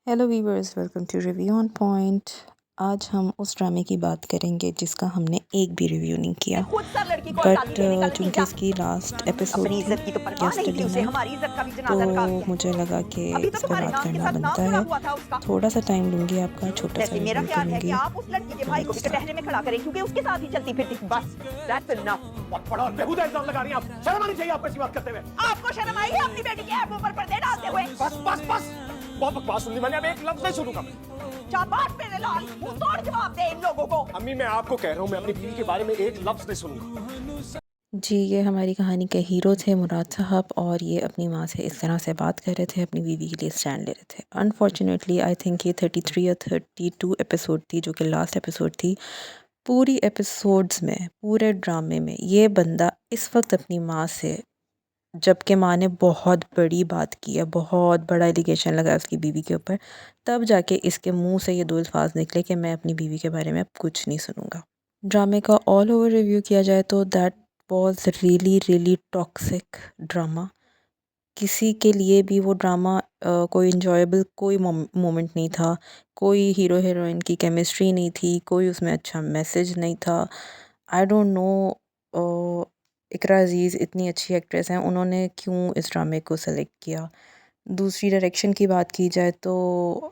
Hello viewers, welcome to review on point. आज हम उस ड्रामे की बात करेंगे जिसका हमने एक भी रिव्यू नहीं किया, बट चूँकि इसकी लास्ट एपिसोड थी यस्टरडे नाइट, तो मुझे लगा कि इस पे बात करना बनता है। थोड़ा सा टाइम लूँगी आपका, छोटा सा रिव्यू करूँगी। तो स्टार्ट। में खड़ा करें क्योंकि उसके साथ ही चलती फिरती बस दैट्स इनफ। बहुत बड़ा और बेहुदा इल्जाम लगा रही हैं आप। शर्म आनी चाहिए आपको ऐसी बात करते हुए। आपको शर्म आई है अपनी बेटी के ऐप ऊपर पर्दे डालते हुए? बस बस बस, बहुत बकवास सुन ली मैंने। अब एक लफ्ज नहीं सुनूंगा। शाबाश मेरे लाल, मुंह तोड़ जवाब दे इन लोगों को। अम्मी मैं आपको कह रहा हूँ, मैं अपनी बीवी के बारे में एक लफ्ज नहीं सुनूंगा। जी, ये हमारी कहानी के हीरो थे मुराद साहब, और ये अपनी माँ से इस तरह से बात कर रहे थे, अपनी बीवी के लिए स्टैंड ले रहे थे। अनफॉर्चुनेटली आई थिंक ये 33 या 32 एपिसोड थी, जो कि लास्ट एपिसोड थी। पूरी एपिसोड्स में, पूरे ड्रामे में ये बंदा इस वक्त अपनी माँ से, जबकि माँ ने बहुत बड़ी बात की है, बहुत बड़ा एलिगेशन लगा है उसकी बीवी के ऊपर, तब जाके इसके मुंह से ये दो अल्फाज निकले कि मैं अपनी बीवी के बारे में अब कुछ नहीं सुनूंगा। ड्रामे का ऑल ओवर रिव्यू किया जाए तो that was really really toxic drama. किसी के लिए भी वो ड्रामा कोई इंजॉयबल कोई मोमेंट नहीं था। कोई हीरो हीरोइन की केमिस्ट्री नहीं थी, कोई उसमें अच्छा मैसेज नहीं था। आई डोंट नो, इकरा अजीज़ इतनी अच्छी एक्ट्रेस हैं, उन्होंने क्यों इस ड्रामे को सेलेक्ट किया। दूसरी डायरेक्शन की बात की जाए तो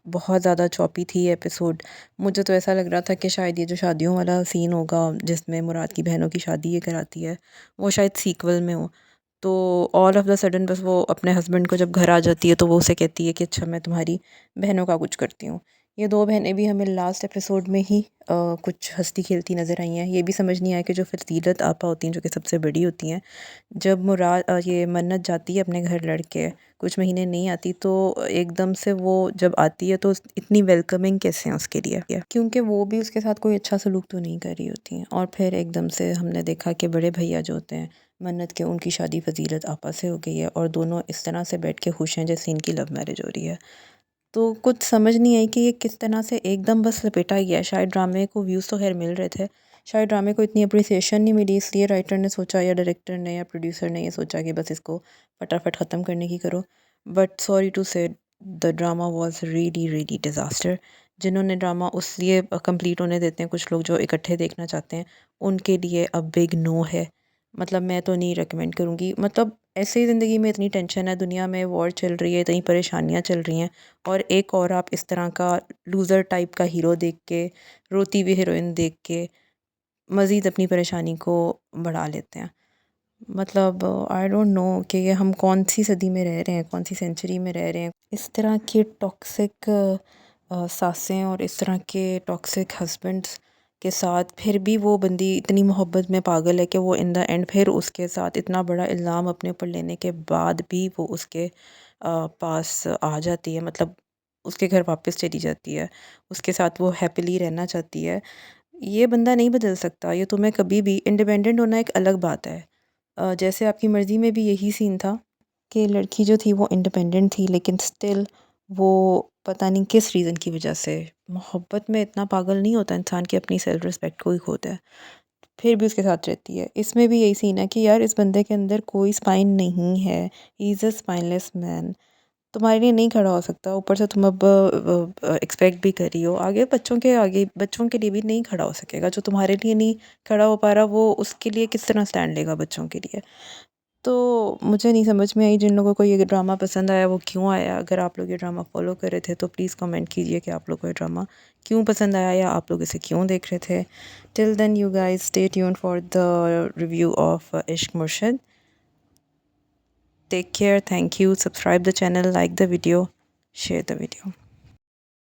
बहुत ज़्यादा चॉपी थी ये एपिसोड। मुझे तो ऐसा लग रहा था कि शायद ये जो शादियों वाला सीन होगा जिसमें मुराद की बहनों की शादी ये कराती है, वो शायद सीक्वल में हो। तो ऑल ऑफ द सडन बस वो अपने हस्बैंड को जब घर आ जाती है तो वो उसे कहती है कि अच्छा मैं तुम्हारी बहनों का कुछ करती हूँ। ये दो बहनें भी हमें लास्ट एपिसोड में ही कुछ हंसती खेलती नज़र आई हैं। ये भी समझ नहीं आया कि जो फजीलत आपा होती हैं, जो कि सबसे बड़ी होती हैं, जब मुराद ये मन्नत जाती है अपने घर लड़के कुछ महीने नहीं आती, तो एकदम से वो जब आती है तो इतनी वेलकमिंग कैसे हैं उसके लिए, क्योंकि वो भी उसके साथ कोई अच्छा सलूक तो नहीं कर रही होती हैं। और फिर एकदम से हमने देखा कि बड़े भैया जो होते हैं मन्नत के, उनकी शादी फजीलत आपा से हो गई है, और दोनों इस तरह से बैठ के खुश हैं जैसे इनकी लव मैरिज हो रही है। तो कुछ समझ नहीं आई कि ये किस तरह से एकदम बस लपेटा गया है। शायद ड्रामे को व्यूज़ तो खैर मिल रहे थे, शायद ड्रामे को इतनी अप्रिसिएशन नहीं मिली, इसलिए राइटर ने सोचा या डायरेक्टर ने या प्रोड्यूसर ने ये सोचा कि बस इसको फटाफट ख़त्म करने की करो। बट सॉरी टू से the drama was really really disaster. जिन्होंने ड्रामा उस लिए कंप्लीट होने देते हैं कुछ लोग जो इकट्ठे देखना चाहते हैं, उनके लिए अ बिग नो है। मतलब मैं तो नहीं रिकमेंड करूँगी। मतलब ऐसे ही ज़िंदगी में इतनी टेंशन है, दुनिया में वॉर चल रही है, इतनी परेशानियाँ चल रही हैं, और एक और आप इस तरह का लूज़र टाइप का हीरो देख के, रोती हुई हीरोइन देख के मज़ीद अपनी परेशानी को बढ़ा लेते हैं। मतलब आई डोंट नो कि ये हम कौन सी सदी में रह रहे हैं, कौन सी सेंचुरी में रह रहे हैं। इस तरह के टॉक्सिक सासें और इस तरह के टॉक्सिक हस्बैंड्स के साथ फिर भी वो बंदी इतनी मोहब्बत में पागल है कि वो इन द एंड फिर उसके साथ इतना बड़ा इल्ज़ाम अपने ऊपर लेने के बाद भी वो उसके पास आ जाती है। मतलब उसके घर वापस चली जाती है, उसके साथ वो हैप्पीली रहना चाहती है। ये बंदा नहीं बदल सकता, ये तुम्हें कभी भी इंडिपेंडेंट होना एक अलग बात है। जैसे आपकी मर्ज़ी में भी यही सीन था कि लड़की जो थी वो इंडिपेंडेंट थी, लेकिन स्टिल वो पता नहीं किस रीज़न की वजह से, मोहब्बत में इतना पागल नहीं होता इंसान कि अपनी सेल्फ रिस्पेक्ट को ही खो दे, फिर भी उसके साथ रहती है। इसमें भी यही सीन है कि यार इस बंदे के अंदर कोई स्पाइन नहीं है, he is a spineless man. तुम्हारे लिए नहीं खड़ा हो सकता, ऊपर से तुम अब एक्सपेक्ट भी कर रही हो आगे बच्चों के लिए भी नहीं खड़ा हो सकेगा। जो तुम्हारे लिए नहीं खड़ा हो पा रहा, वो उसके लिए किस तरह स्टैंड लेगा बच्चों के लिए। तो मुझे नहीं समझ में आई, जिन लोगों को ये ड्रामा पसंद आया वो क्यों आया। अगर आप लोग ये ड्रामा फॉलो कर रहे थे तो प्लीज़ कमेंट कीजिए कि आप लोग को ये ड्रामा क्यों पसंद आया, या आप लोग इसे क्यों देख रहे थे। Till then you guys stay tune for the review of Ishq Murshid. Take care, thank you, subscribe the channel, like the video, share the video.